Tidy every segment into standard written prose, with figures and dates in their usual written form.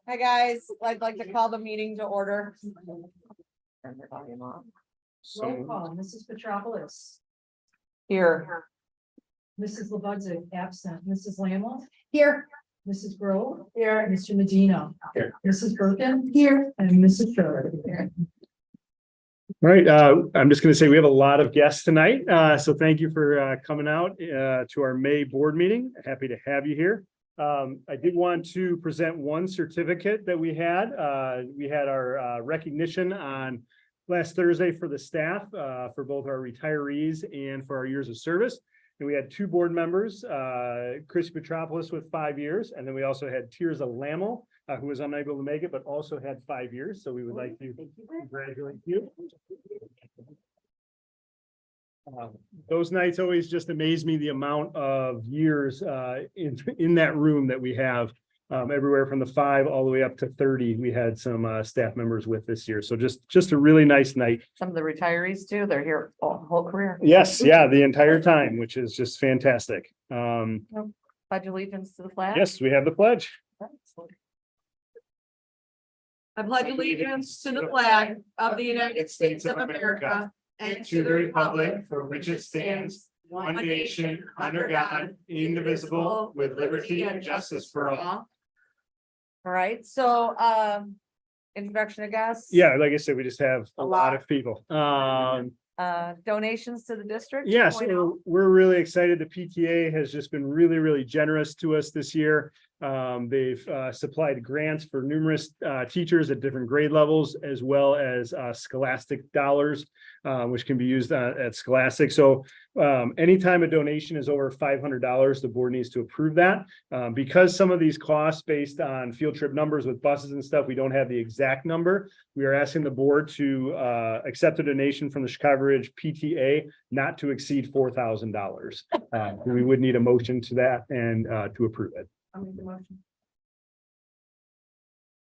Hi, guys. I'd like to call the meeting to order. Turn the volume off. Roll call, Mrs. Petropoulos, Here. Mrs. Lebudzic, absent, Mrs. Lamel, Here. Mrs. Grove, Here. Mr. Medina. Here. Mrs. Birkin. Here. And Mrs. Schroeder. Here. All right, I'm just going to say we have a lot of guests tonight, so thank you for coming out to our May board meeting. Happy to have you here. I did want to present one certificate that we had. We had our recognition on last Thursday for the staff, for both our retirees and for our years of service. And we had two board members, Chris Petropoulos with 5 years, and then we also had Tirza Lamel, who was unable to make it, but also had 5 years. So we would like to congratulate you. Those nights always just amaze me, the amount of years in that room that we have, everywhere from the 5 all the way up to 30. We had some staff members with this year. So just a really nice night. Some of the retirees too. They're here whole career. Yes, yeah, the entire time, which is just fantastic. Pledge allegiance to the flag. Yes, we have the pledge. I pledge allegiance to the flag of the United States of America and to the republic for which it stands, one nation, under God, indivisible, with liberty and justice for all. All right, so, introduction of guests. Yeah, like I said, we just have a A lot lot. of people. Donations to the district. Yes, 2.0. we're really excited. The PTA has just been really generous to us this year. They've supplied grants for numerous teachers at different grade levels, as well as scholastic dollars, which can be used at Scholastic. So anytime a donation is over $500, the board needs to approve that. Because some of these costs based on field trip numbers with buses and stuff, we don't have the exact number. We are asking the board to accept a donation from the Chicago Ridge PTA not to exceed $4,000. We would need a motion to that and to approve it. I'll make the motion.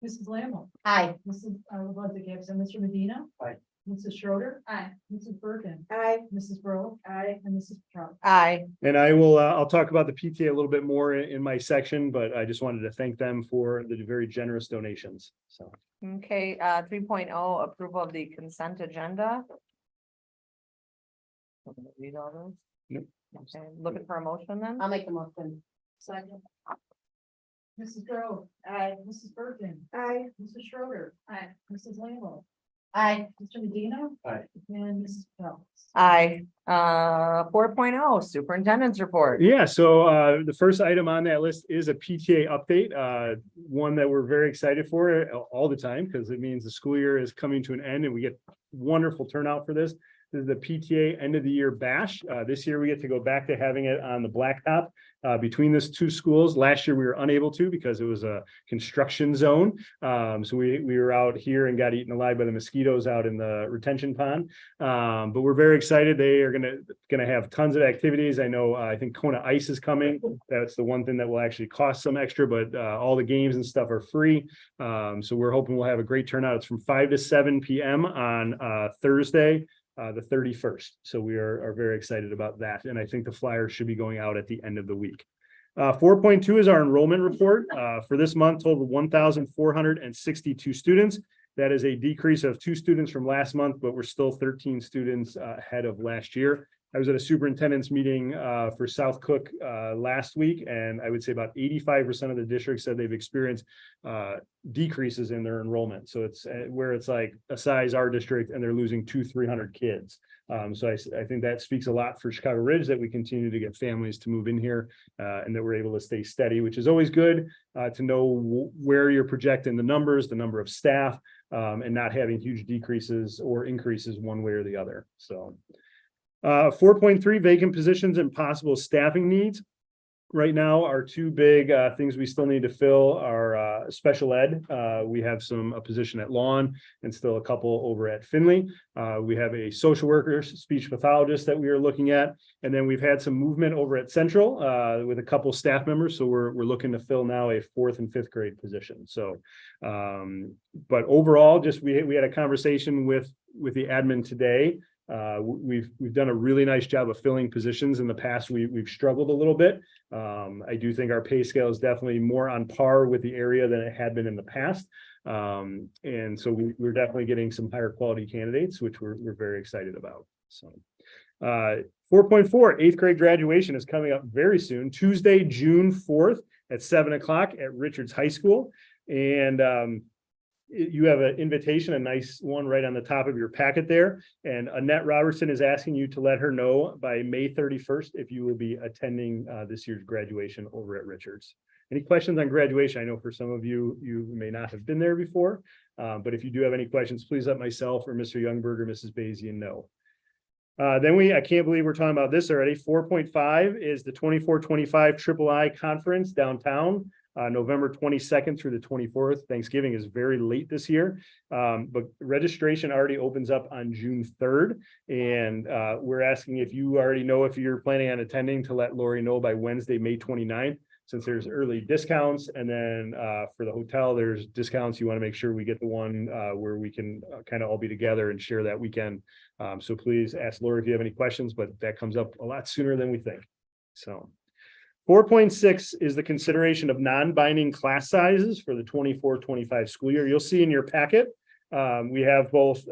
Mrs. Lamel. Aye. Mrs. Lebudzic, absent, Mr. Medina. Aye. Mrs. Schroeder. Aye. Mrs. Birkin. Aye. Mrs. Grove. Aye. And Mrs. Petropoulos. Aye. And I will, I'll talk about the PTA a little bit more in my section, but I just wanted to thank them for the very generous donations. So, Okay, 3.0, approval of the consent agenda. I'm gonna read all those. Nope. Okay, looking for a motion then? I'll make the motion. Second. Mrs. Grove. Aye. Mrs. Birkin. Aye. Mrs. Schroeder. Aye. Mrs. Lamel. Aye. Mr. Medina. Aye. And Mrs. Petropoulos. Aye. 4.0, superintendent's report. yeah, so the first item on that list is a PTA update, one that we're very excited for all the time, because it means the school year is coming to an end and we get wonderful turnout for this. This is the PTA end of the year bash. This year we get to go back to having it on the blacktop between these two schools. Last year we were unable to because it was a construction zone. So we were out here and got eaten alive by the mosquitoes out in the retention pond. But we're very excited. They are gonna have tons of activities. I know, I think Kona Ice is coming. That's the one thing that will actually cost some extra, but all the games and stuff are free. So we're hoping we'll have a great turnout. It's from 5 to 7 p.m. on Thursday, the 31st. So we are very excited about that. And I think the flyers should be going out at the end of the week. 4.2 is our enrollment report. For this month, total 1,462 students. That is a decrease of 2 students from last month, but we're still 13 students ahead of last year. I was at a superintendent's meeting for South Cook last week, and I would say about 85% of the districts said they've experienced decreases in their enrollment. So it's where it's like a size our district and they're losing 200-300 kids. So I think that speaks a lot for Chicago Ridge that we continue to get families to move in here and that we're able to stay steady, which is always good to know where you're projecting the numbers, the number of staff, and not having huge decreases or increases one way or the other. So 4.3 vacant positions and possible staffing needs. Right now, our 2 big things we still need to fill are special ed. We have a position at Lawn and still a couple over at Finley. We have a social worker, speech pathologist that we are looking at. And then we've had some movement over at Central with a couple staff members. So we're looking to fill now a 4th and 5th grade position. So, but overall, just we had a conversation with the admin today. We've done a really nice job of filling positions. In the past, we've struggled a little bit. I do think our pay scale is definitely more on par with the area than it had been in the past. And so we're definitely getting some higher quality candidates, which we're very excited about. So 4.4, eighth grade graduation is coming up very soon, Tuesday, June 4th at 7 o'clock at Richards High School. And you have an invitation, a nice one right on the top of your packet there. And Annette Robertson is asking you to let her know by May 31st if you will be attending this year's graduation over at Richards. Any questions on graduation? I know for some of you, you may not have been there before, but if you do have any questions, please let myself or Mr. Youngberg or Mrs. Bazian know. I can't believe we're talking about this already. 4.5 is the 24-25 Triple I Conference downtown, November 22nd through the 24th. Thanksgiving is very late this year, but registration already opens up on June 3rd. And we're asking if you already know if you're planning on attending to let Lori know by Wednesday, May 29th. Since there's early discounts, and then for the hotel, there's discounts. You want to make sure we get the one where we can kind of all be together and share that weekend. So please ask Laura if you have any questions, but that comes up a lot sooner than we think. So 4.6 is the consideration of non-binding class sizes for the 24-25 school year. You'll see in your packet, we have both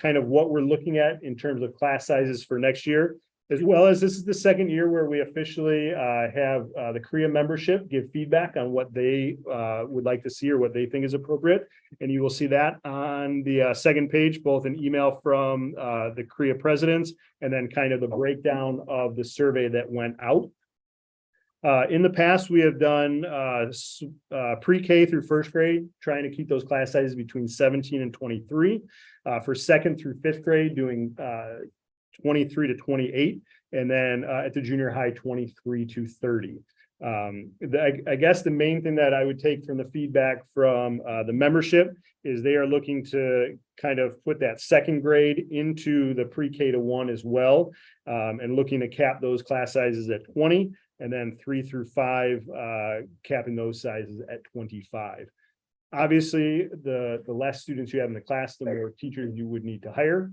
kind of what we're looking at in terms of class sizes for next year, as well as this is the second year where we officially have the CREA membership give feedback on what they would like to see or what they think is appropriate. And you will see that on the second page, both an email from the CREA presidents and then kind of the breakdown of the survey that went out. In the past, we have done pre-K through first grade, trying to keep those class sizes between 17 and 23. For second through fifth grade, doing 23 to 28, and then at the junior high, 23 to 30. I guess the main thing that I would take from the feedback from the membership is they are looking to kind of put that second grade into the pre-K to 1 as well, and looking to cap those class sizes at 20, and then 3 through 5 capping those sizes at 25. Obviously, the less students you have in the class, the more teachers you would need to hire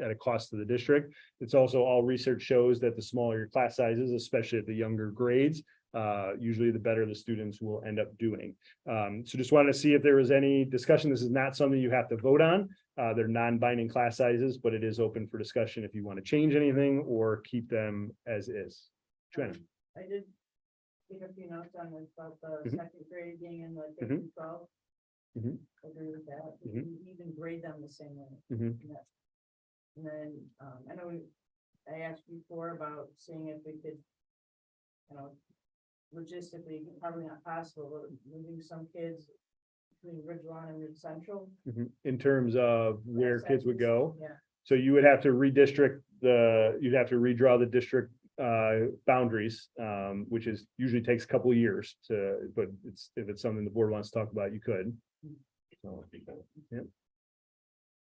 at a cost to the district. It's also all research shows that the smaller your class sizes, especially at the younger grades, usually the better the students will end up doing. So just wanted to see if there was any discussion. This is not something you have to vote on. They're non-binding class sizes, but it is open for discussion if you want to change anything or keep them as is. Joanna. I did take a few notes on this about the Mhm. second grade being in the K Mhm. through 12. Mhm. Agree with that. Mhm. We even grade them the same way. Mhm. Yeah. And then, I know I asked before about seeing if we could, logistically, probably not possible, but moving some kids between Ridgelawn and Mid Central. In terms of where kids would go. Yeah. So you would have to redistrict you'd have to redraw the district boundaries, which is usually takes a couple of years but if it's something the board wants to talk about, you could. So, yeah.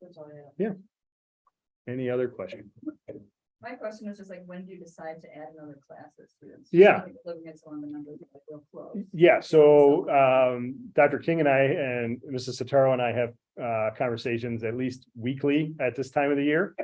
That's all I have. Yeah. Any other questions? My question is just like, when do you decide to add another class of students? Yeah. Like, looking at some of the numbers, like real close. Yeah, so Dr. King and I and Mrs. Sataro and I have conversations at least weekly at this time of the year.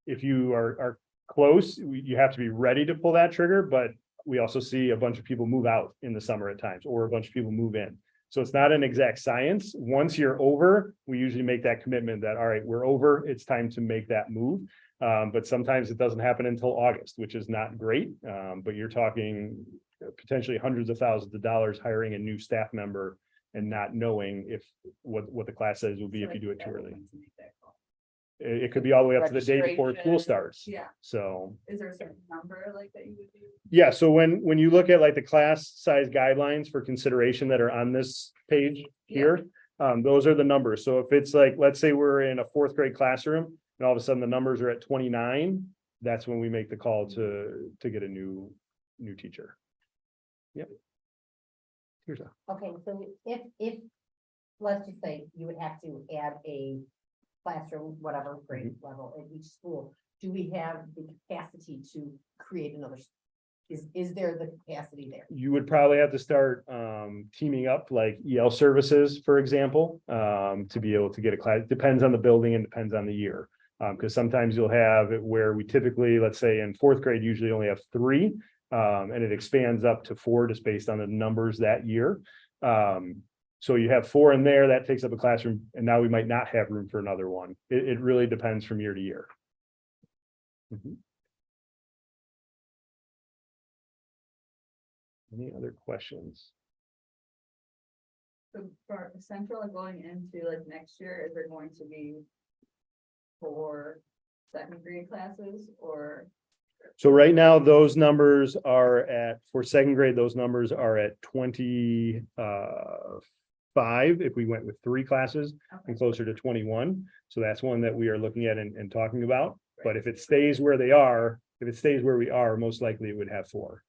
If you are close, you have to be ready to pull that trigger, but we also see a bunch of people move out in the summer at times, or a bunch of people move in. So it's not an exact science. Once you're over, we usually make that commitment that, all right, we're over, it's time to make that move. But sometimes it doesn't happen until August, which is not great. But you're talking potentially hundreds of thousands of dollars hiring a new staff member and not knowing if what the class size will be if you do it too early. It could be all the way up to the day before school starts. Yeah. So, Is there a certain number like that you would do? yeah, so when you look at like the class size guidelines for consideration that are on this page here, those are the numbers. So if it's like, let's say we're in a fourth grade classroom and all of a sudden the numbers are at 29, that's when we make the call to get a new teacher. Yep. Here's a. Okay, so if, let's just say you would have to add a classroom, whatever grade level at each school, do we have the capacity to create another? Is there the capacity there? You would probably have to start teaming up like EL services, for example, to be able to get a class. Depends on the building and depends on the year. Because sometimes you'll have it where we typically, let's say in fourth grade, usually only have 3. And it expands up to 4 just based on the numbers that year. So you have 4 in there, that takes up a classroom, and now we might not have room for another one. It really depends from year to year. Mhm. Any other questions? So for Central going into like next year, is there going to be 4 second grade classes or? So right now, those numbers are at, for second grade, those numbers are at 25 if we went with 3 classes and closer to 21. So that's one that we are looking at and talking about. But if it stays where they are, if it stays where we are, most likely it would have 4.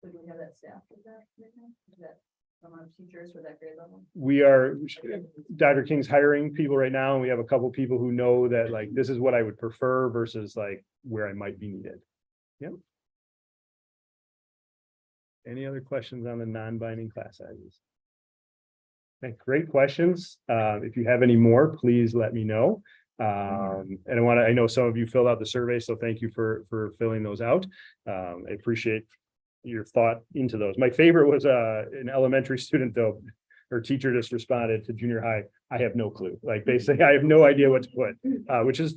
So do we have that staff with that right now? Is that amount of teachers for that grade level? We are, Dr. King's hiring people right now, and we have a couple people who know that like, this is what I would prefer versus like where I might be needed. Yep. Any other questions on the non-binding class sizes? Okay, great questions. If you have any more, please let me know. And I know some of you filled out the survey, so thank you for filling those out. I appreciate your thought into those. My favorite was an elementary student though, her teacher just responded to junior high, I have no clue. Like basically, I have no idea what to put,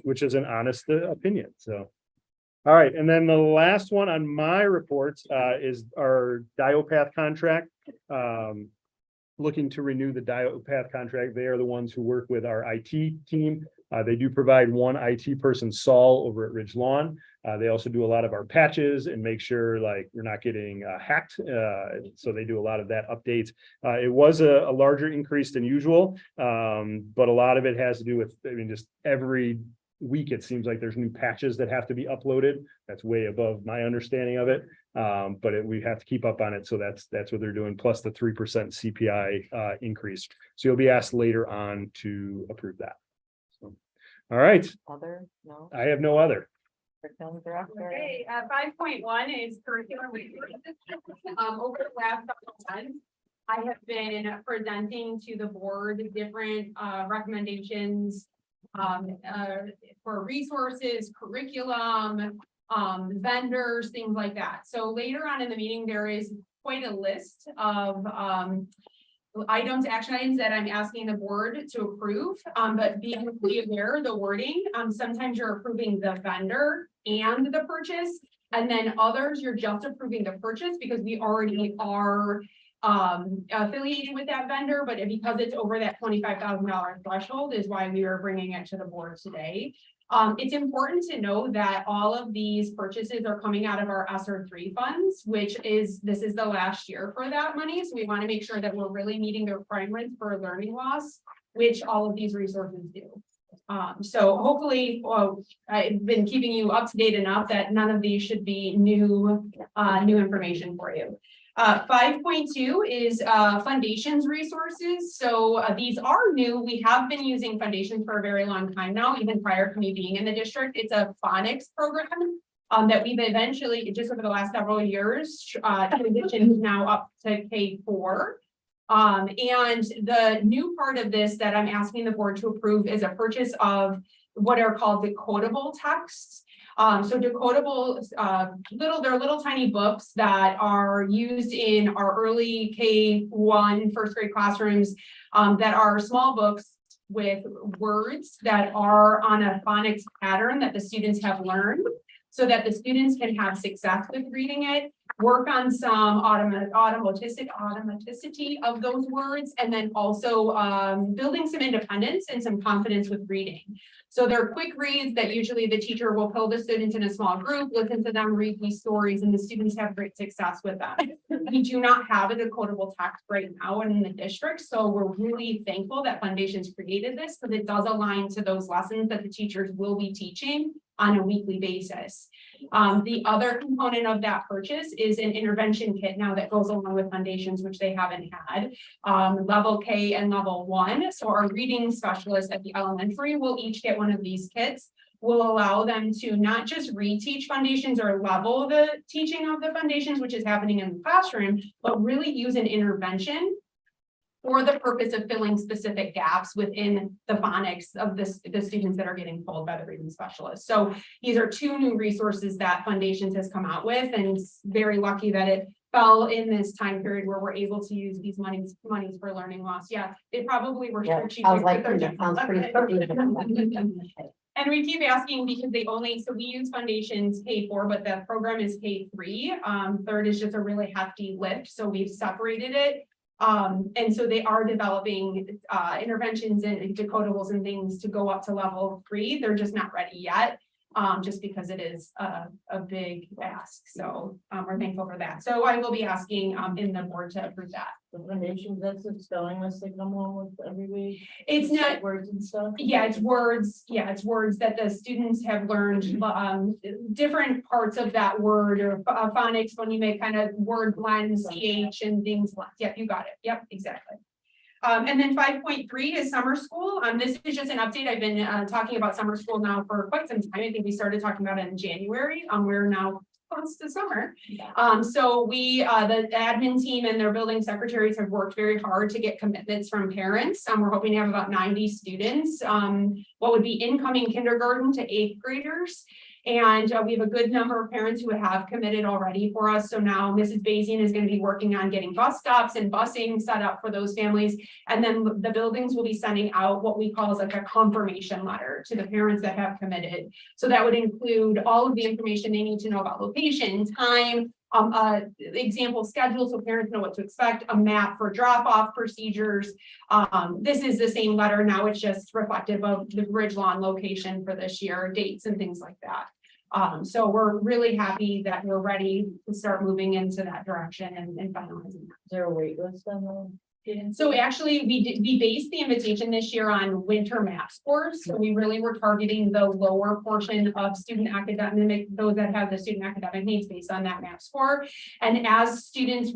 which is an honest opinion. So, all right. And then the last one on my reports is our Diopath contract. Looking to renew the Diopath contract. They are the ones who work with our IT team. They do provide one IT person, Saul, over at Ridge Lawn. They also do a lot of our patches and make sure like we're not getting hacked. So they do a lot of that updates. It was a larger increase than usual, but a lot of it has to do with, I mean, just every week it seems like there's new patches that have to be uploaded. That's way above my understanding of it. But we have to keep up on it. So that's what they're doing, plus the 3% CPI increase. So you'll be asked later on to approve that. So, all right, Other, no, I have no other. curriculum director. Okay, 5.1 is curriculum resources. Over the last couple of months, I have been presenting to the board different recommendations for resources, curriculum, vendors, things like that. So later on in the meeting, there is quite a list of action items that I'm asking the board to approve, but be aware the wording, sometimes you're approving the vendor and the purchase, and then others, you're just approving the purchase because we already are affiliated with that vendor, but because it's over that $25,000 threshold is why we are bringing it to the board today. It's important to know that all of these purchases are coming out of our ESSER 3 funds, this is the last year for that money. So we want to make sure that we're really meeting the requirements for learning loss, which all of these resources do. So hopefully, I've been keeping you up to date enough that none of these should be new information for you. 5.2 is foundations resources. So these are new. We have been using foundations for a very long time now, even prior to me being in the district. It's a phonics program that we've eventually, just over the last several years, transitioned now up to K4. And the new part of this that I'm asking the board to approve is a purchase of what are called decodable texts. So decodable, they're little tiny books that are used in our early K1 first grade classrooms that are small books with words that are on a phonics pattern that the students have learned so that the students can have success with reading it, work on some automaticity of those words, and then also building some independence and some confidence with reading. So they're quick reads that usually the teacher will pull the students in a small group, listen to them read these stories, and the students have great success with them. We do not have a decodable text right now in the district, so we're really thankful that Foundations created this because it does align to those lessons that the teachers will be teaching on a weekly basis. The other component of that purchase is an intervention kit now that goes along with Foundations, which they haven't had, level K and level 1. So our reading specialists at the elementary will each get one of these kits, will allow them to not just reteach Foundations or level the teaching of the Foundations, which is happening in the classroom, but really use an intervention for the purpose of filling specific gaps within the phonics of the students that are getting pulled by the reading specialist. So these are two new resources that Foundations has come out with, and it's very lucky that it fell in this time period where we're able to use these monies for learning loss. Yeah, they probably were Yeah, strategic. I was like, with their that sounds pretty. And we keep asking because so we use Foundations K4, but the program is K3. Third is just a really hefty lift, so we've separated it. And so they are developing interventions and decodables and things to go up to level 3. They're just not ready yet. Just because it is a big ask. So we're thankful for that. So I will be asking in the board to approve that. The Foundations, that's a spelling list they come home with every week. It's not, Words and stuff. yeah, it's words. Yeah, it's words that the students have learned, different parts of that word or phonics when you make kind of word blends, ch and things like, yep, you got it. Yep, exactly. And then 5.3 is summer school. This is just an update. I've been talking about summer school now for quite some time. I think we started talking about it in January. We're now close to summer. So we, the admin team and their building secretaries have worked very hard to get commitments from parents. We're hoping to have about 90 students, what would be incoming kindergarten to 8th graders. And we have a good number of parents who have committed already for us. So now Mrs. Bazian is going to be working on getting bus stops and busing set up for those families. And then the buildings will be sending out what we call as like a confirmation letter to the parents that have committed. So that would include all of the information they need to know about location, time, example schedule so parents know what to expect, a map for drop-off procedures. This is the same letter. Now it's just reflective of the Ridgelawn location for this year, dates and things like that. So we're really happy that we're ready to start moving into that direction and finalizing that. Is there a wait list on the? So actually, we based the invitation this year on winter math scores. So we really were targeting the lower portion of student academic, those that have the student academic needs based on that math score. And as students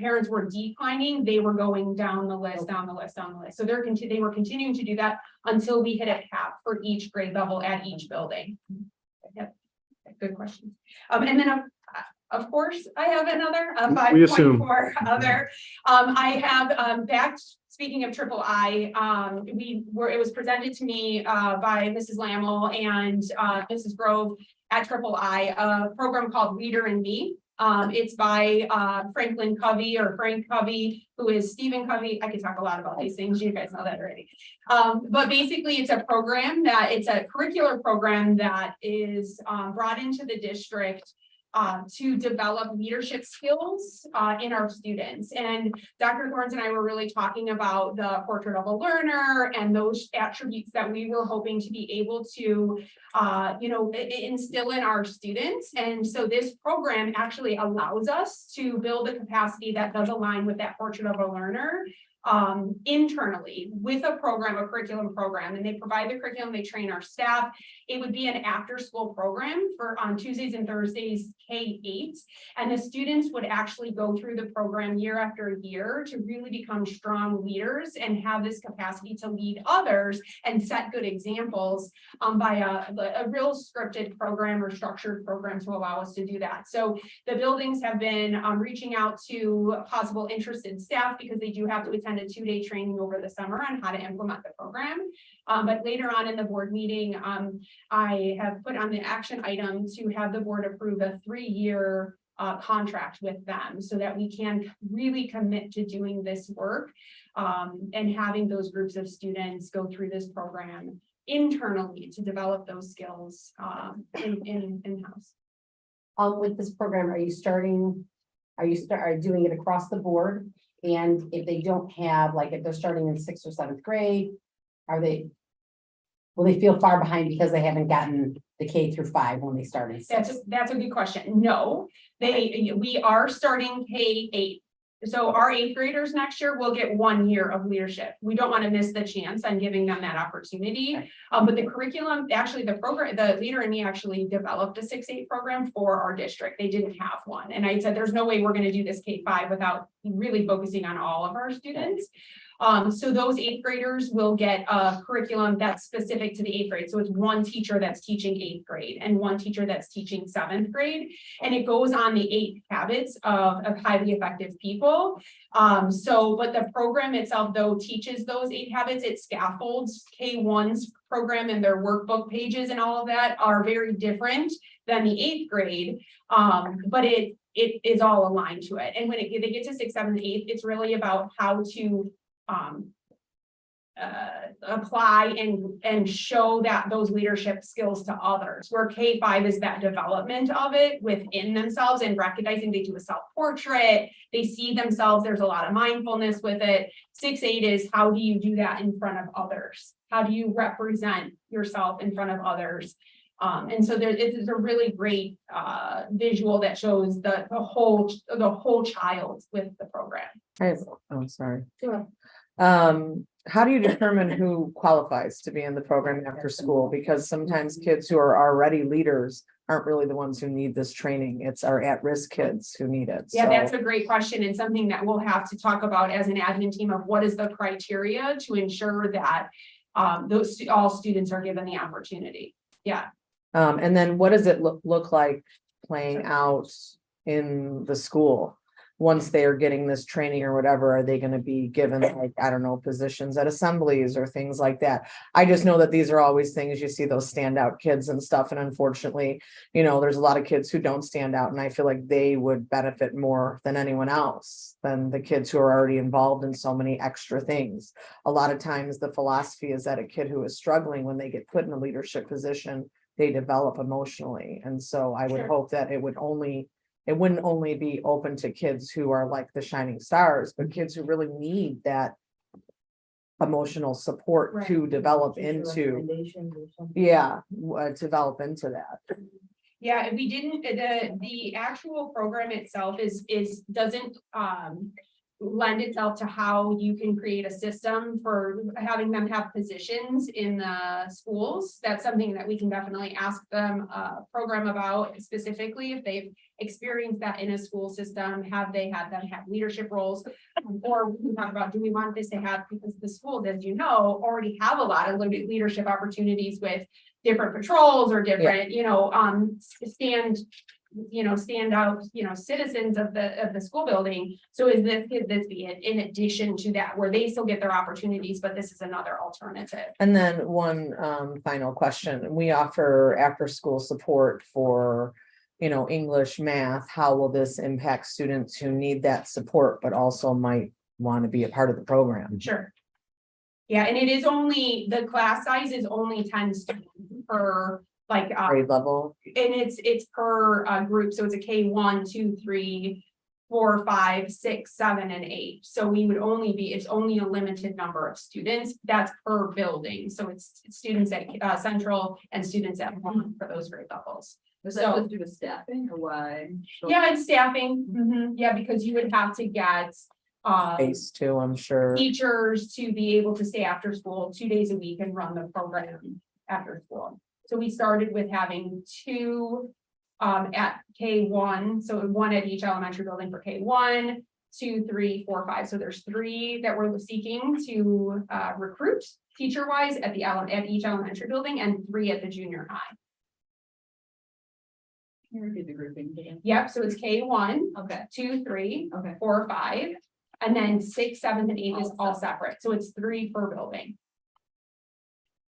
parents were declining, they were going down the list, down the list. So they were continuing to do that until we hit a cap for each grade level at each building. Yep. Good question. And then of course, I have another 5.4 other. I have speaking of Triple I, it was presented to me by Mrs. Lammel and Mrs. Grove at Triple I, a program called Leader in Me. It's by Franklin Covey or Frank Covey, who is Stephen Covey. I can talk a lot about these things. You guys know that already. But basically it's a program it's a curricular program that is brought into the district to develop leadership skills in our students. And Dr. Thorns and I were really talking about the portrait of a learner and those attributes that we were hoping to be able to, instill in our students. And so this program actually allows us to build a capacity that does align with that portrait of a learner internally with a curriculum program, and they provide the curriculum, they train our staff. It would be an after school program on Tuesdays and Thursdays, K-8, and the students would actually go through the program year after year to really become strong leaders and have this capacity to lead others and set good examples by a real scripted program or structured program to allow us to do that. So the buildings have been reaching out to possible interested staff because they do have to attend a 2-day training over the summer on how to implement the program. But later on in the board meeting, I have put on the action item to have the board approve a 3-year contract with them so that we can really commit to doing this work and having those groups of students go through this program internally to develop those skills in-house. With this program, are you doing it across the board? And if they don't have, like, if they're starting in 6th or 7th grade, will they feel far behind because they haven't gotten the K-5 when they start in 6th? That's a good question. No, we are starting K-8. So our 8th graders next year will get 1 year of leadership. We don't want to miss the chance on giving them that opportunity. Okay. But the curriculum, actually the program, the Leader in Me actually developed a 6-8 program for our district. They didn't have one. And I said, there's no way we're going to do this K-5 without really focusing on all of our students. So those eighth graders will get a curriculum that's specific to the eighth grade. So it's one teacher that's teaching eighth grade and one teacher that's teaching seventh grade. And it goes on the 8 habits of highly effective people. But the program itself, though, teaches those 8 habits. It scaffolds K1's program, and their workbook pages and all of that are very different than the 8th grade. But it is all aligned to it. And when they get to 6th, 7th, 8th, it's really about how to apply and show that those leadership skills to others, where K5 is that development of it within themselves and recognizing they do a self-portrait, they see themselves, there's a lot of mindfulness with it. 6-8 is how do you do that in front of others? How do you represent yourself in front of others? And so it is a really great visual that shows the whole child with the program. I'm sorry. Sure. How do you determine who qualifies to be in the program after school? Because sometimes kids who are already leaders aren't really the ones who need this training. It's our at-risk kids who need it. Yeah, So- that's a great question and something that we'll have to talk about as an admin team of what is the criteria to ensure that all students are given the opportunity. Yeah. And then what does it look like playing out in the school? Once they are getting this training or whatever, are they going to be given, like, I don't know, positions at assemblies or things like that? I just know that these are always things you see, those standout kids and stuff. And unfortunately, there's a lot of kids who don't stand out. And I feel like they would benefit more than anyone else, than the kids who are already involved in so many extra things. A lot of times the philosophy is that a kid who is struggling, when they get put in a leadership position, they develop emotionally. And so I would Sure. hope that it wouldn't only be open to kids who are like the shining stars, but kids who really need that emotional support Right. to develop Teacher into, recommendations or something. develop into that. Yeah, and we didn't, the actual program itself doesn't lend itself to how you can create a system for having them have positions in the schools. That's something that we can definitely ask them a program about specifically if they've experienced that in a school system. Have they had them have leadership roles? Or we can talk about, do we want this to have, because the schools, as you know, already have a lot of leadership opportunities with different patrols or different, stand out, citizens of the school building. So could this be it in addition to that, where they still get their opportunities, but this is another alternative? And then one final question. We offer after school support for, English, math. How will this impact students who need that support, but also might want to be a part of the program? Sure. Yeah, and the class size is only 10 students per Grade level? and it's per group, so it's a K1, 2, 3, 4, 5, 6, 7, and 8. So it's only a limited number of students. That's per building. So it's students at Central and students at home for those grade levels. Was So- that just due to staffing or why? Yeah, and staffing. Yeah, because you would have to get Phase two, I'm sure. teachers to be able to stay after school 2 days a week and run the program after school. So we started with having 2 at K1, so 1 at each elementary building for K1, 2, 3, 4, 5. So there's 3 that we're seeking to recruit teacher-wise at each elementary building, and 3 at the junior high. Can you repeat the grouping again? Yep, so it's K1, Okay, 2, 3, okay. 4, 5, and then 6, 7, and 8 is all separate. So it's 3 per building.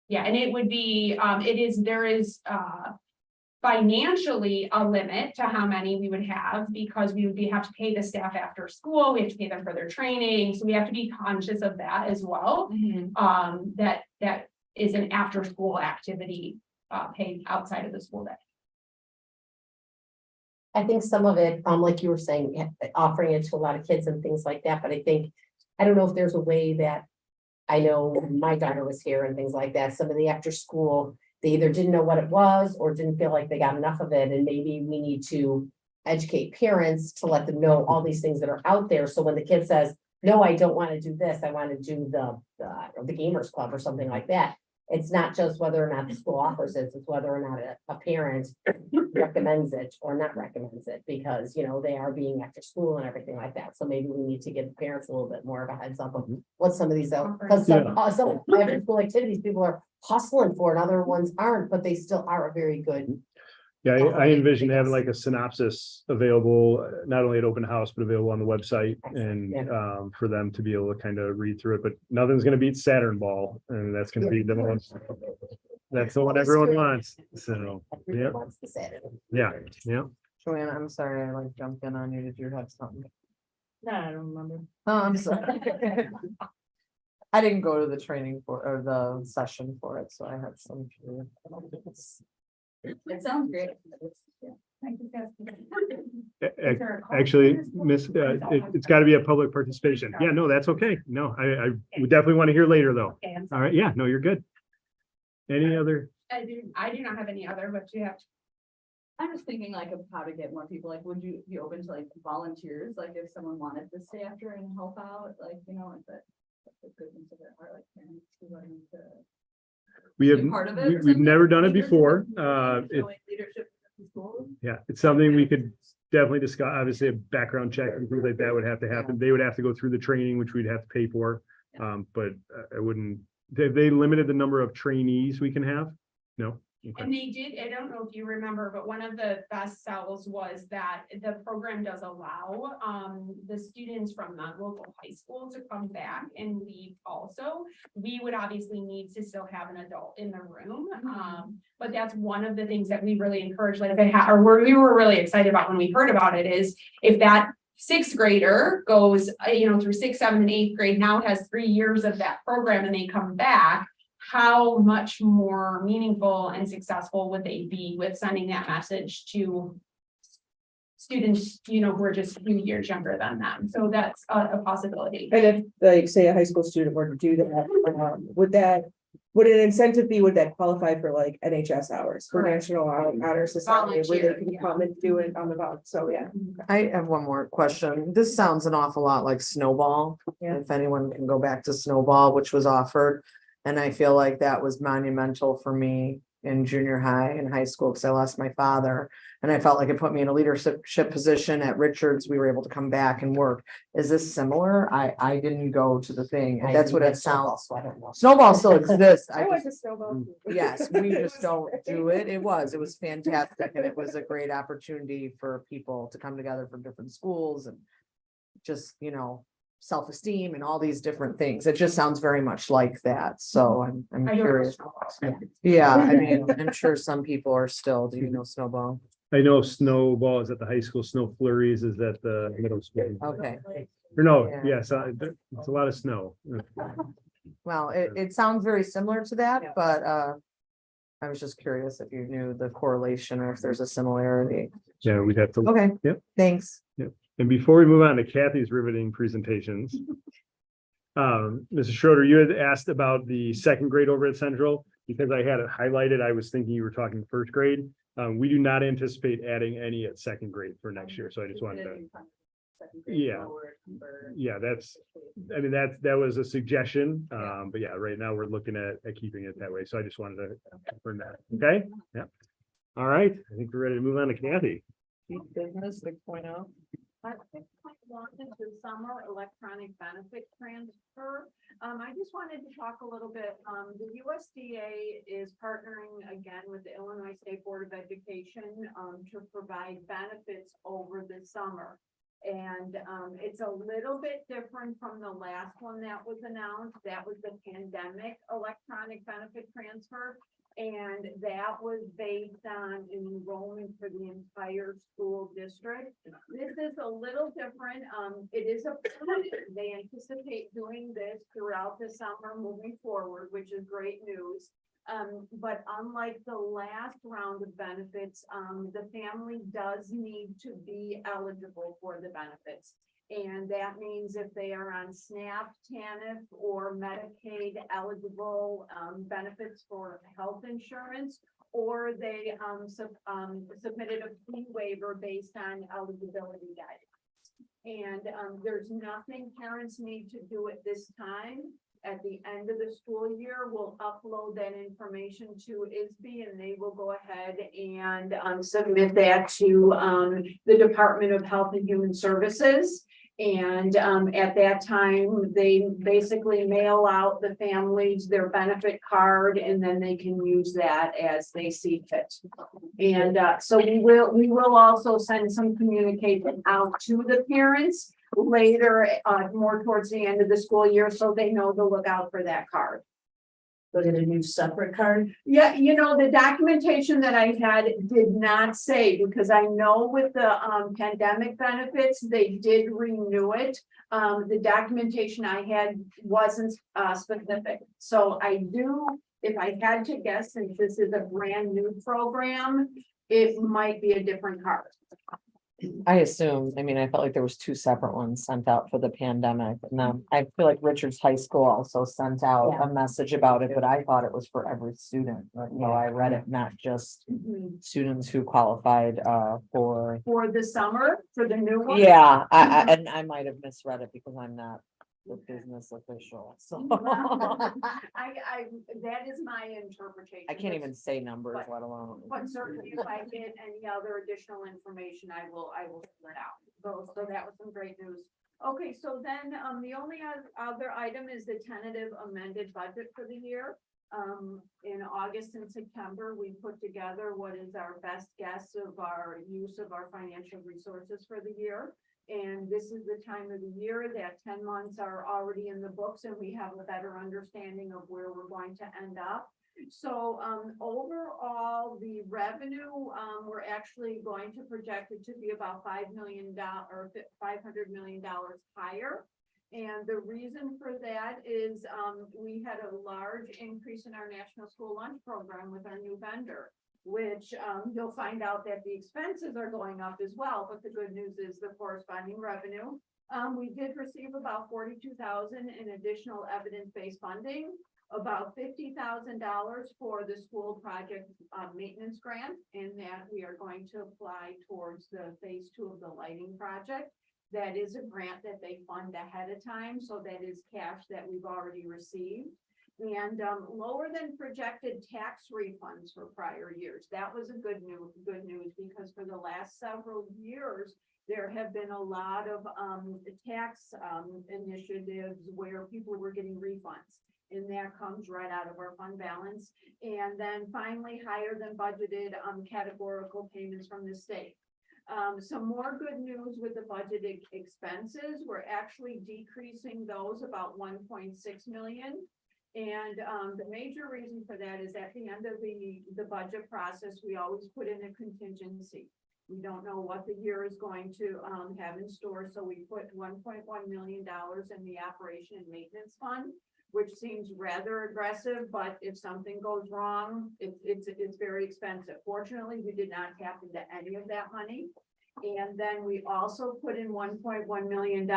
Yeah, and it would be, there is financially a limit to how many we would have, because we would have to pay the staff after school, we have to pay them for their training, so we have to be conscious of that as well. That is an after-school activity paid outside of the school day. I think some of it, like you were saying, offering it to a lot of kids and things like that, but I don't know if there's a way that. I know when my daughter was here and things like that, some of the after school, they either didn't know what it was or didn't feel like they got enough of it, and maybe we need to educate parents to let them know all these things that are out there, so when the kid says, no, I don't want to do this, I want to do the gamers club or something like that, It's not just whether or not the school offers it, it's whether or not a parent recommends it or not recommends it, because, you know, they are being after school and everything like that. So maybe we need to give parents a little bit more of a heads up of what some of these, because some after school activities people are hustling for and other ones aren't, but they still are a very good. Yeah, I envision having like a synopsis available, not only at open house, but available on the website and for them to be able to kind of read through it, but nothing's gonna beat Saturn Ball, and that's gonna be the one. That's the one everyone wants, so, yeah, Wants to say it. yeah. Joanna, I'm sorry, I like jumped in on you. Did you have something? No, I don't remember. Oh, I'm sorry. I didn't go to the training or the session for it, so I had some. It sounds great. Actually, Miss, it's gotta be a public participation. Yeah, no, that's okay. No, I would definitely want to hear later, though. All right, yeah, no, you're good. Any other? I do not have any other, but you have. I'm just thinking like of how to get more people, like, would you be open to like volunteers, like if someone wanted to stay after and help out, like, you know, like that. That's a good thing to their heart, like parents who are into. We have, be part of it or we've something? never done it Leadership before. in the community, It, showing leadership in schools. yeah, it's something we could definitely discuss. Obviously, a background check and things like that would have to happen. They would have to go through the training, which we'd have to pay for. But I wouldn't, they limited the number of trainees we can have? No? Okay. And they did, I don't know if you remember, but one of the best sells was that the program does allow the students from the local high school to come back and leave also. We would obviously need to still have an adult in the room. But that's one of the things that we really encourage, like if it we were really excited about when we heard about it, is if that sixth grader goes, you know, through 6th, 7th, and 8th grade, now has 3 years of that program and they come back, how much more meaningful and successful would they be with sending that message to students, you know, who are just a few years younger than them? So that's a possibility. And if, like, say a high school student were to do that, would an incentive be, would that qualify for like NHS hours, for Correct. National Honor Society, where Volunteer, they can yeah. come and do it on the bus, so yeah. I have one more question. This sounds an awful lot like Snowball. Yeah. If anyone can go back to Snowball, which was offered. And I feel like that was monumental for me in junior high and high school, because I lost my father. And I felt like it put me in a leadership position at Richards. We were able to come back and work. Is this similar? I didn't go to the thing, and that's what it sounds. So I don't know. Snowball still exists. I went to Snowball. Yes, we just don't do it. It was fantastic, and it was a great opportunity for people to come together from different schools and just, you know, self-esteem and all these different things. It just sounds very much like that. So I'm I don't know curious. Snowball. Yeah, I mean, I'm sure some people are still, do you know Snowball? I know Snowball is at the high school, Snow Flurries is at the middle school. Okay, Or no, Yeah. yes, it's a lot of snow. well, it sounds very similar to that, but I was just curious if you knew the correlation or if there's a similarity. Yeah, we'd have to. Okay. Yep. Thanks. And before we move on to Kathy's riveting presentations. Mrs. Schroeder, you had asked about the second grade over at Central, because I had it highlighted. I was thinking you were talking first grade. We do not anticipate adding any at second grade for next year, so I just wanted to, Yeah. yeah, that's, I mean, that was a suggestion. But yeah, right now we're looking at keeping it that way, so I just wanted to confirm that, okay? Yeah. All right, I think we're ready to move on to Kathy. Business 6.0. I wanted to summer electronic benefit transfer. I just wanted to talk a little bit, the USDA is partnering again with the Illinois State Board of Education, to provide benefits over the summer. And, it's a little bit different from the last one that was announced. That was the pandemic electronic benefit transfer. And that was based on enrollment for the entire school district. This is a little different. It is they anticipate doing this throughout the summer moving forward, which is great news. But unlike the last round of benefits, the family does need to be eligible for the benefits. And that means if they are on SNAP, TANF, or Medicaid eligible benefits for health insurance, or they submitted a fee waiver based on eligibility guidance. And there's nothing parents need to do at this time. at the end of the school year, will upload that information to ISB, and they will go ahead and submit that to the Department of Health and Human Services. And at that time, they basically mail out the families their benefit card, and then they can use that as they see fit. And so we will also send some communication out to the parents later, more towards the end of the school year, so they know to look out for that card. Look at a new separate card. Yeah, the documentation that I had did not say, because I know with the pandemic benefits, they did renew it. The documentation I had wasn't specific. So I do, if I had to guess, since this is a brand new program, it might be a different card. I assume, I mean, I felt like there was two separate ones sent out for the pandemic, and I feel like Richards High School also sent out a message about it, but I thought it was for every student. So I read it, not just students who qualified for. For the summer, for the new one? Yeah, and I might have misread it because I'm not the business official, so. That is my interpretation. I can't even say numbers, But- let alone. But certainly if I get any other additional information, I will fill it out. So that was some great news. Okay, so then, the only other item is the tentative amended budget for the year. In August and September, we put together what is our best guess of our use of our financial resources for the year. And this is the time of the year that 10 months are already in the books, and we have a better understanding of where we're going to end up. So overall, the revenue, we're actually going to project it to be about $5 million or $500 million higher. And the reason for that is we had a large increase in our National School Lunch Program with our new vendor, which you'll find out that the expenses are going up as well, but the good news is the corresponding revenue. We did receive about $42,000 in additional evidence-based funding, about $50,000 for the school project maintenance grant, and that we are going to apply towards the phase 2 of the lighting project. That is a grant that they fund ahead of time, so that is cash that we've already received. And lower than projected tax refunds for prior years. That was a good news because for the last several years, there have been a lot of tax initiatives where people were getting refunds. And that comes right out of our fund balance. And then finally, higher than budgeted categorical payments from the state. Some more good news with the budgeted expenses. We're actually decreasing those about 1.6 million. And the major reason for that is at the end of the budget process, we always put in a contingency. We don't know what the year is going to have in store, so we put $1.1 million in the operation and maintenance fund, which seems rather aggressive, but if something goes wrong, it's very expensive. Fortunately, we did not tap into any of that money. And then we also put in $1.1 million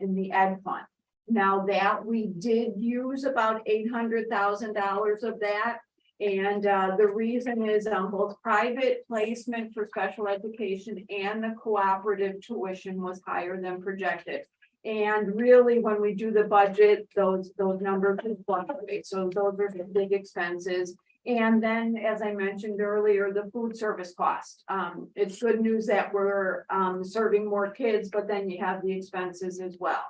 in the ed fund. Now that we did use about $800,000 of that. And the reason is both private placement for special education and the cooperative tuition was higher than projected. And really, when we do the budget, those numbers fluctuate. So those are the big expenses. And then, as I mentioned earlier, the food service cost. It's good news that we're serving more kids, but then you have the expenses as well.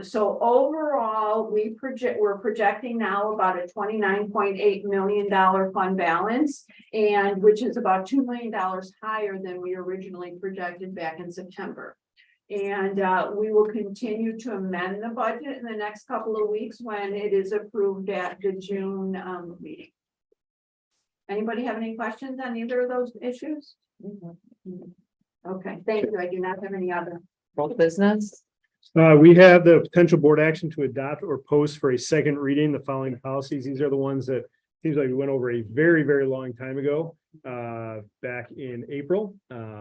So overall, we're projecting now about a $29.8 million fund balance, and which is about $2 million higher than we originally projected back in September. And we will continue to amend the budget in the next couple of weeks when it is approved at the June meeting. Anybody have any questions on either of those issues? Okay, thank you. I do not have any other. Both business? We have the potential board action to adopt or post for a second reading the following policies. These are the ones that seems like we went over a very, very long time ago, back in April.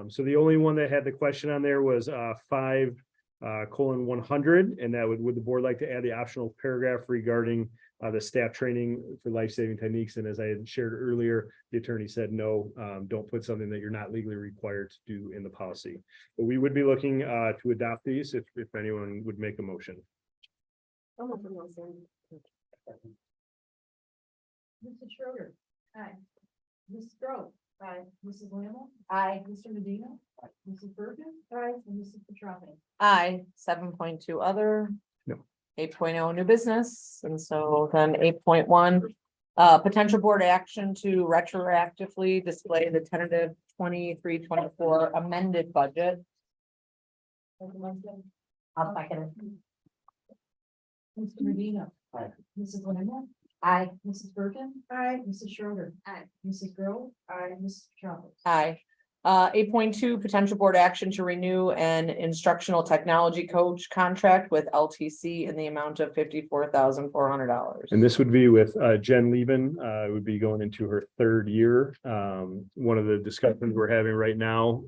So the only one that had the question on there was 5:100, and that would the board like to add the optional paragraph regarding the staff training for life-saving techniques? And as I had shared earlier, the attorney said, no, don't put something that you're not legally required to do in the policy. But we would be looking to adopt these if anyone would make a motion. Mrs. Schroeder. Aye. Mrs. Grow. Aye. Mrs. Lammle. Aye. Mr. Medina. Mrs. Bergen. Aye. And Mrs. Petraffi. Aye. 7.2 other. No. 8.0 new business, and so then 8.1. Potential board action to retroactively display the tentative 23-24 amended budget. I'll second it. Mr. Medina. Aye. Mrs. Lammle. Aye. Mrs. Bergen. Aye. Mrs. Schroeder. Aye. Mrs. Grow. Aye. Mrs. Petraffi. Aye. 8.2, potential board action to renew an instructional technology coach contract with LTC in the amount of $54,400. And this would be with Jen Leben, would be going into her 3rd year. One of the discussions we're having right now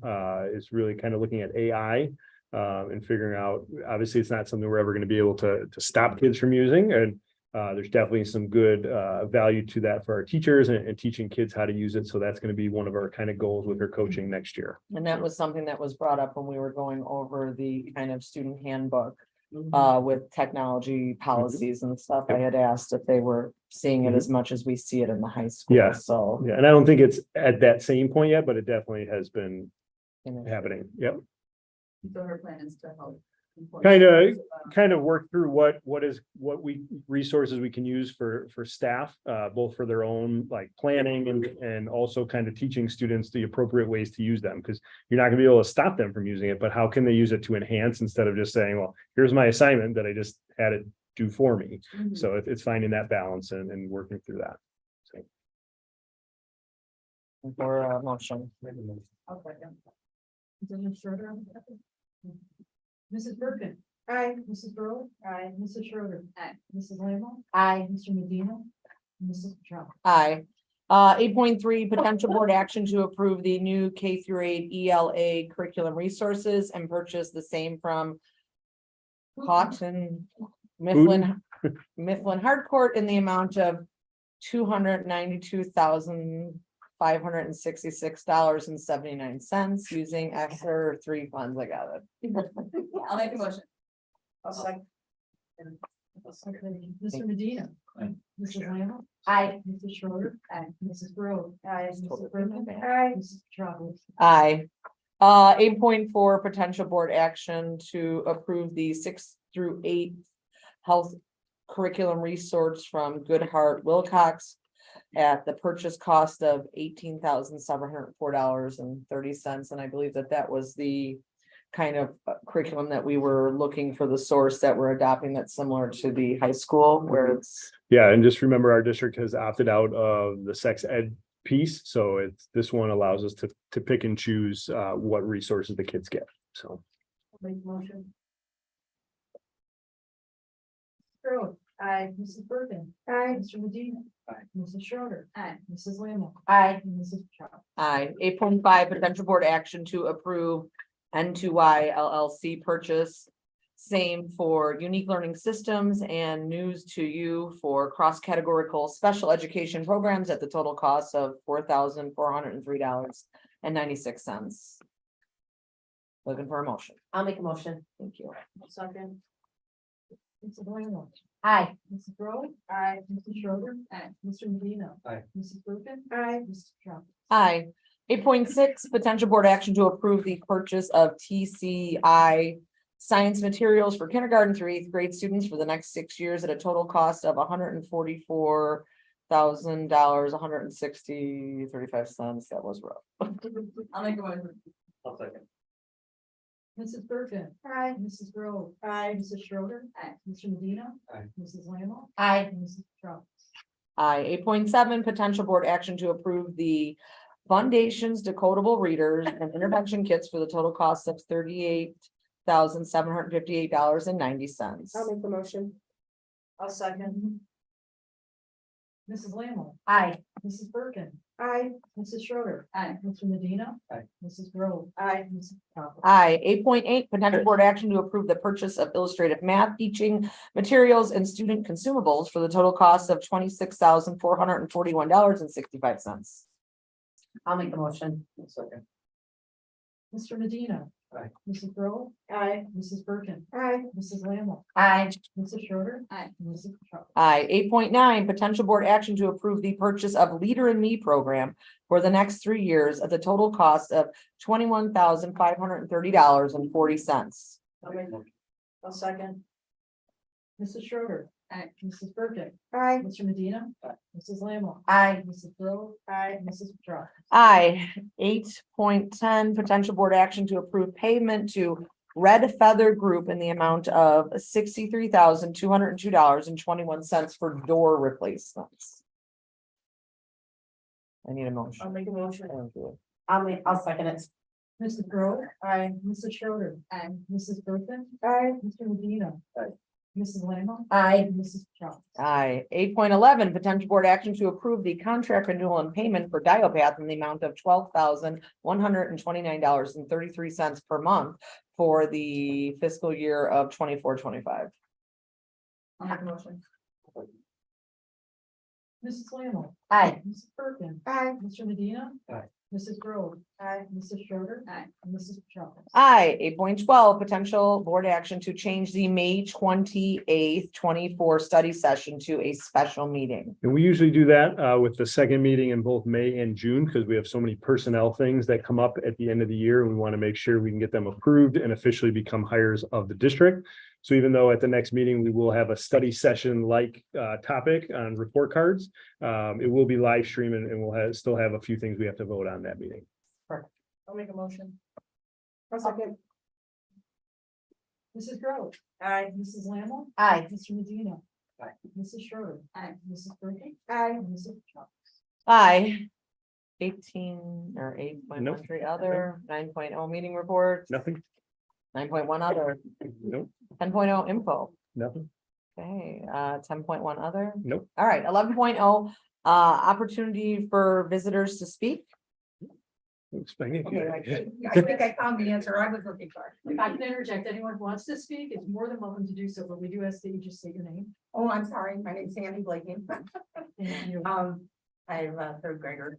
is really kind of looking at AI. And figuring out, obviously, it's not something we're ever going to be able to stop kids from using. And there's definitely some good value to that for our teachers and teaching kids how to use it. So that's going to be one of our kind of goals with her coaching next year. And that was something that was brought up when we were going over the kind of student handbook with technology policies and stuff. I had asked if they were seeing it as much as we see it in the high school. Yeah. So. Yeah, and I don't think it's at that same point yet, but it definitely has been happening. Yep. So her plan is to help. Kind of work through what resources we can use for staff, both for their own like planning and also kind of teaching students the appropriate ways to use them, because you're not gonna be able to stop them from using it, but how can they use it to enhance instead of just saying, well, here's my assignment that I just had it do for me. So it's finding that balance and working through that. So. For a motion. I'll second. Mrs. Schroeder. Mrs. Bergen. Aye. Mrs. Grow. Aye. Mrs. Schroeder. Aye. Mrs. Lammle. Aye. Mr. Medina. Mrs. Petraffi. Aye. 8.3, potential board action to approve the new K-8 ELA curriculum resources and purchase the same from Cotton Mifflin Hardcourt in the amount of $292,566.79 using extra 3 funds. I got it. I'll make a motion. I'll second. Mr. Medina. Mrs. Lammle. Aye. Mrs. Schroeder. Aye. Mrs. Grow. Aye. Mrs. Bergen. Aye. Mrs. Petraffi. Aye. 8.4, potential board action to approve the 6th through 8th health curriculum resource from Goodhart Wilcox at the purchase cost of $18,704.30. And I believe that was the kind of curriculum that we were looking for, the source that we're adopting that's similar to the high school where it's. Yeah, and just remember, our district has opted out of the sex ed piece, so this one allows us to pick and choose what resources the kids get. So. Make motion. Grow. Aye. Mrs. Bergen. Aye. Mr. Medina. Aye. Mrs. Schroeder. Aye. Mrs. Lammle. Aye. And Mrs. Petraffi. Aye. 8.5, potential board action to approve N2Y LLC purchase. Same for Unique Learning Systems and News to You for cross-categorical special education programs at the total cost of $4,403.96. Looking for a motion. I'll make a motion. Thank you. I'll second. Mrs. Lammle. Aye. Mrs. Grow. Aye. Mrs. Schroeder. Aye. Mr. Medina. Aye. Mrs. Bergen. Aye. Mrs. Petraffi. Aye. 8.6, potential board action to approve the purchase of TCI science materials for kindergarten through 8th grade students for the next 6 years at a total cost of $144,000, $160.35. That was rough. I'll make a motion. I'll second. Mrs. Bergen. Aye. Mrs. Grow. Aye. Mrs. Schroeder. Aye. Mr. Medina. Aye. Mrs. Lammle. Aye. And Mrs. Petraffi. Aye. 8.7, potential board action to approve the Foundation's decodable readers and intervention kits for the total cost of $38,758.90. I'll make the motion. I'll second. Mrs. Lammle. Aye. Mrs. Bergen. Aye. Mrs. Schroeder. Aye. Mr. Medina. Aye. Mrs. Grow. Aye. Mrs. Petraffi. Aye. 8.8, potential board action to approve the purchase of illustrative math teaching materials and student consumables for the total cost of $26,441.65. I'll make the motion. Second. Mr. Medina. Aye. Mrs. Earl. Aye. Mrs. Bergen. Aye. Mrs. Lamb. Aye. Mrs. Schroeder. Aye. Mrs. Petracca. Aye. 8.9 potential board action to approve the purchase of Leader in Me program for the next 3 years at the total cost of $21,530.40. I'll second. Mrs. Schroeder. Aye. Mrs. Bergen. Aye. Mr. Medina. Mrs. Lamb. Aye. Mrs. Earl. Aye. Mrs. Petracca. Aye. 8.10 potential board action to approve payment to Red Feather Group in the amount of $63,202.21 for door replacements. I need a motion. I'll make a motion. Thank you. I'll second it. Mrs. Earl. Aye. Mrs. Schroeder. Aye. Mrs. Bergen. Aye. Mr. Medina. Aye. Mrs. Lamb. Aye. Mrs. Petracca. Aye. 8.11 potential board action to approve the contract renewal and payment for Diopath in the amount of $12,129.33 per month for the fiscal year of 24-25. I'll make a motion. Mrs. Lamb. Aye. Mrs. Bergen. Aye. Mr. Medina. Aye. Mrs. Grove. Aye. Mrs. Schroeder. Aye. And Mrs. Petracca. Aye. 8.12 potential board action to change the May 28th, 24 study session to a special meeting. And we usually do that with the second meeting in both May and June, because we have so many personnel things that come up at the end of the year. And we want to make sure we can get them approved and officially become hires of the district. So even though at the next meeting, we will have a study session like topic on report cards, it will be live streamed and we'll still have a few things we have to vote on that meeting. I'll make a motion. I'll second. Mrs. Grove. Aye. Mrs. Lamb. Aye. Mr. Medina. Aye. Mrs. Schroeder. Aye. Mrs. Bergen. Aye. And Mrs. Petracca. Aye. 18 or 8.13 Nope. other, 9.0 meeting reports, Nothing? 9.1 other, Nope, 10.0 info. nothing. Okay, 10.1 other. Nope. All right, 11.0 opportunity for visitors to speak. I think I found the answer I was looking for. If I can interject, anyone who wants to speak is more than welcome to do so, but we do ask that you just say your name. Oh, I'm sorry. My name's Sandy Blakey. And your I'm a third grader.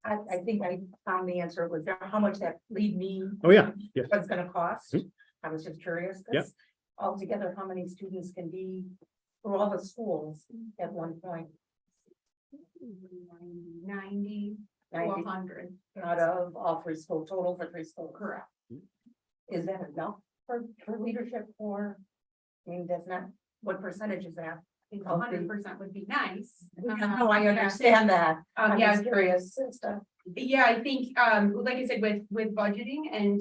I think I found the answer was how much that lead me Oh, yeah, yeah. was gonna cost. Hmm. I was just curious. 'cause Yep. Altogether, how many students can be for all the schools at one point? 90 to 90 100. out of all three schools, total for three schools. Correct. Is that enough for leadership for? I mean, that's not, what percentage is that? I think 100% would be nice. No, I understand that. I'm Yeah, just curious as to. Yeah, I think, like I said, with budgeting and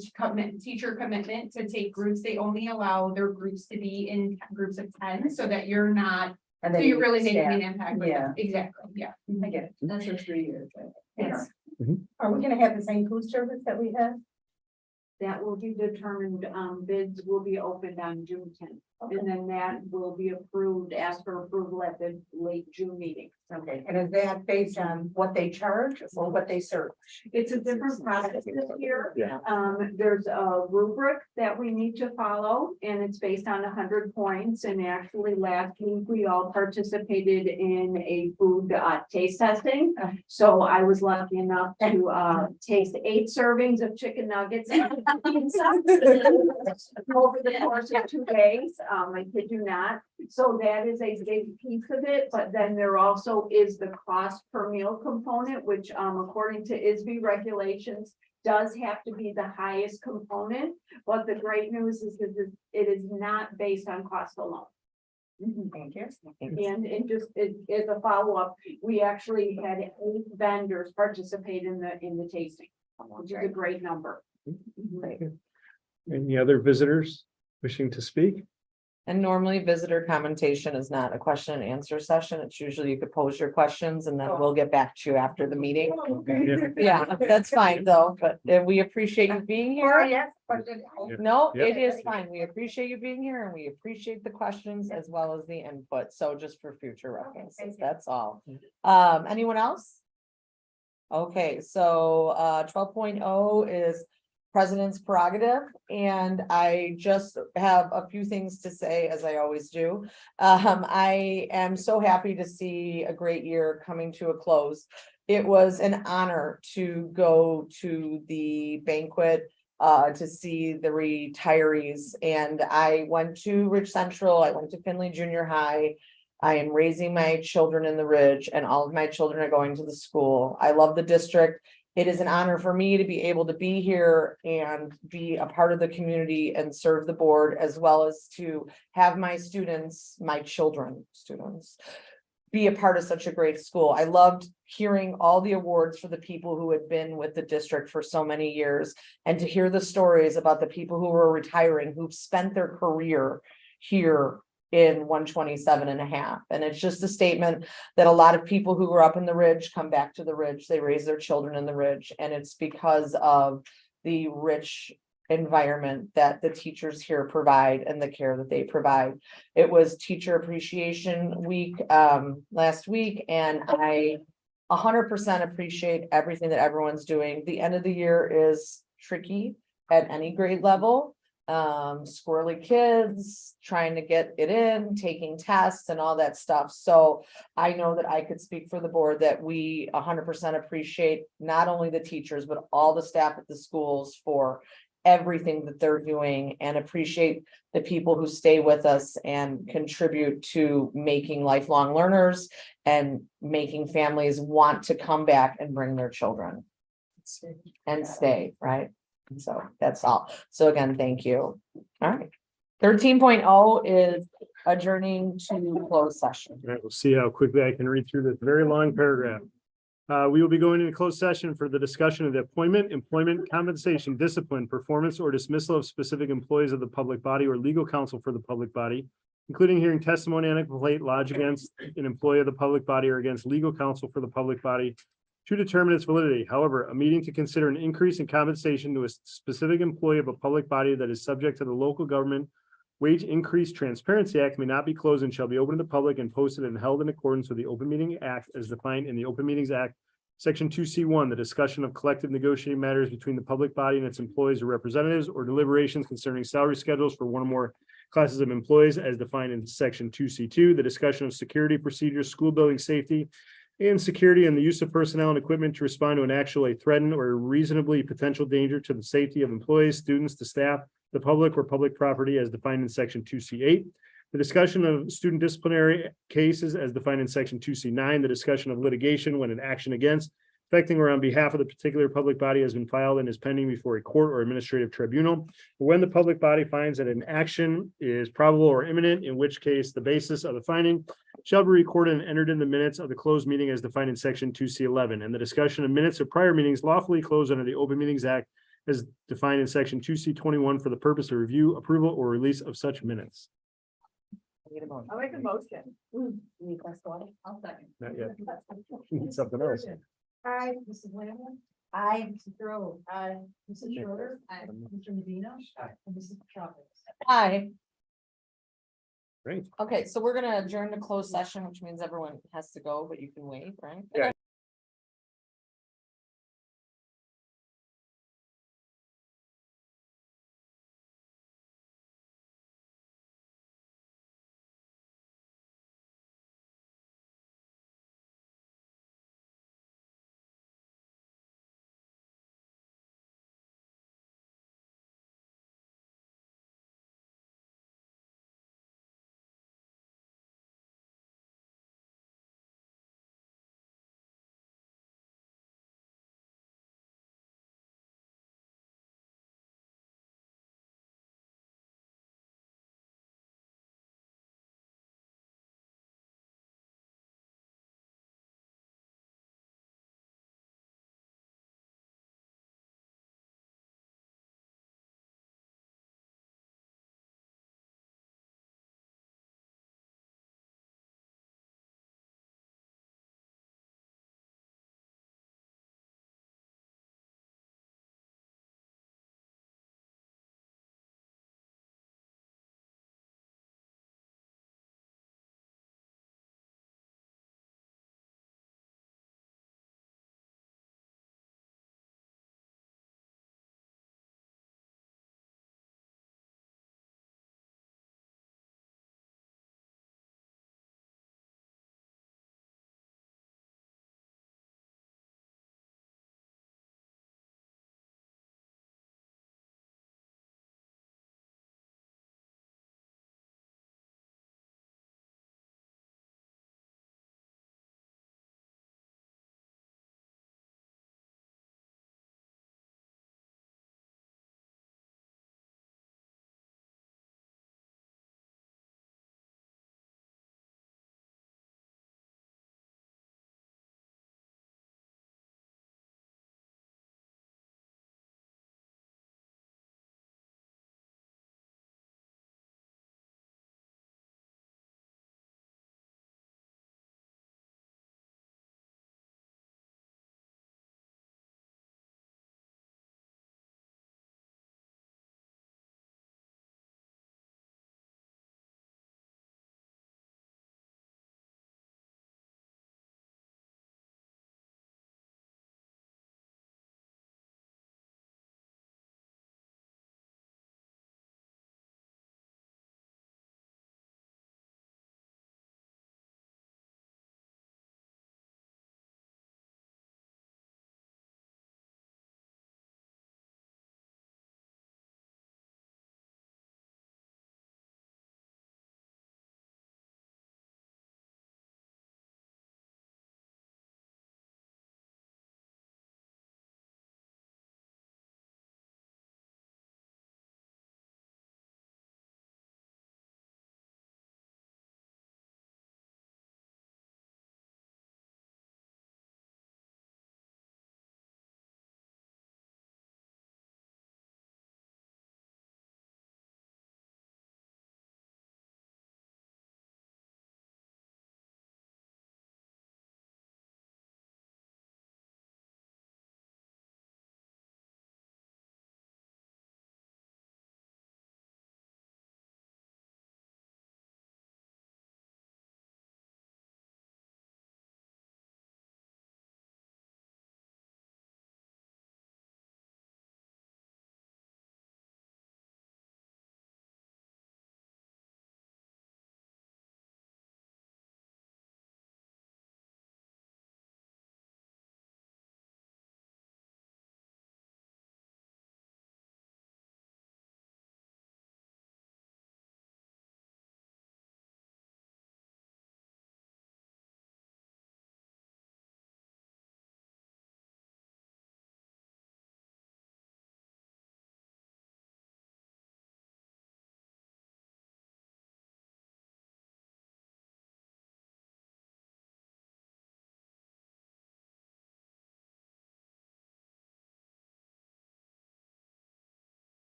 teacher commitment to take groups, they only allow their groups to be in groups of 10, so that you're not, And so then you're really making staff. an impact. with Yeah. them. Exactly, yeah. I get it. That's for 3 years, right? Yes. Mhm. Are we gonna have the same food service that we have? That will be determined, bids will be opened on June 10th. And then that will be approved, asked for approval at the late June meeting. Okay, and is that based on what they charge or what they serve? It's a different process this year. Yeah. There's a rubric that we need to follow, and it's based on 100 points. And actually, last week, we all participated in a food taste testing. So I was lucky enough to taste 8 servings of chicken nuggets and pizza over the course of 2 days. I kid you not. So that is a big piece of it, but then there also is the cost per meal component, which according to ISB regulations does have to be the highest component. But the great news is that it is not based on cost alone. Thank you. And as a follow-up, we actually had 8 vendors participate in the tasting, which is a great number. Any other visitors wishing to speak? And normally visitor commentation is not a question and answer session. It's usually you could pose your questions and then we'll get back to you after the meeting. Yeah, that's fine though, but we appreciate you being here. Yes. No, Yep. it is fine. We appreciate you being here and we appreciate the questions as well as the input. So just for future references, thank you. that's all. Anyone else? Okay, so 12.0 is president's prerogative, and I just have a few things to say, as I always do. I am so happy to see a great year coming to a close. it was an honor to go to the banquet to see the retirees. And I went to Ridge Central, I went to Finley Junior High. I am raising my children in the Ridge, and all of my children are going to the school. I love the district. It is an honor for me to be able to be here and be a part of the community and serve the board, as well as to have my students, my children, students, be a part of such a great school. I loved hearing all the awards for the people who had been with the district for so many years, and to hear the stories about the people who were retiring, who've spent their career here in 127.5. And it's just a statement that a lot of people who grew up in the Ridge come back to the Ridge. They raise their children in the Ridge, and it's because of the rich environment that the teachers here provide and the care that they provide. It was Teacher Appreciation Week last week, and I 100% appreciate everything that everyone's doing. The end of the year is tricky at any grade level. Squirrely kids trying to get it in, taking tests and all that stuff. So I know that I could speak for the board that we 100% appreciate not only the teachers, but all the staff at the schools for everything that they're doing, and appreciate the people who stay with us and contribute to making lifelong learners and making families want to come back and bring their children and stay, right? So that's all. So again, thank you. All right. 13.0 is adjourning to closed session. All right, we'll see how quickly I can read through this very long paragraph. We will be going into closed session for the discussion of the appointment, employment, compensation, discipline, performance, or dismissal of specific employees of the public body or legal counsel for the public body, including hearing testimony on a complaint lodged against an employee of the public body or against legal counsel for the public body to determine its validity. However, a meeting to consider an increase in compensation to a specific employee of a public body that is subject to the Local Government Wage Increase Transparency Act may not be closed and shall be open to the public and posted and held in accordance with the Open Meeting Act as defined in the Open Meetings Act, Section 2C1, the discussion of collective negotiating matters between the public body and its employees or representatives, or deliberations concerning salary schedules for one or more classes of employees as defined in Section 2C2, the discussion of security procedures, school building safety, and security, and the use of personnel and equipment to respond to an actual threatened or reasonably potential danger to the safety of employees, students, the staff, the public, or public property as defined in Section 2C8. The discussion of student disciplinary cases as defined in Section 2C9. The discussion of litigation when an action against, affecting or on behalf of the particular public body has been filed and is pending before a court or administrative tribunal. Or when the public body finds that an action is probable or imminent, in which case the basis of the finding shall be recorded and entered in the minutes of the closed meeting as defined in Section 2C11. And the discussion of minutes of prior meetings lawfully closed under the Open Meetings Act as defined in Section 2C21 for the purpose of review, approval, or release of such minutes. I'll make a motion. I'll second. Not yet. Need something else. Aye, Mrs. Lambert. Aye, Mrs. Grove. Aye, Mrs. Schroeder. Aye, Mr. Medina. Aye, and Mrs. Chavez. Hi. Great. Okay, so we're gonna adjourn to closed session, which means everyone has to go, but you can wait, right? Yeah.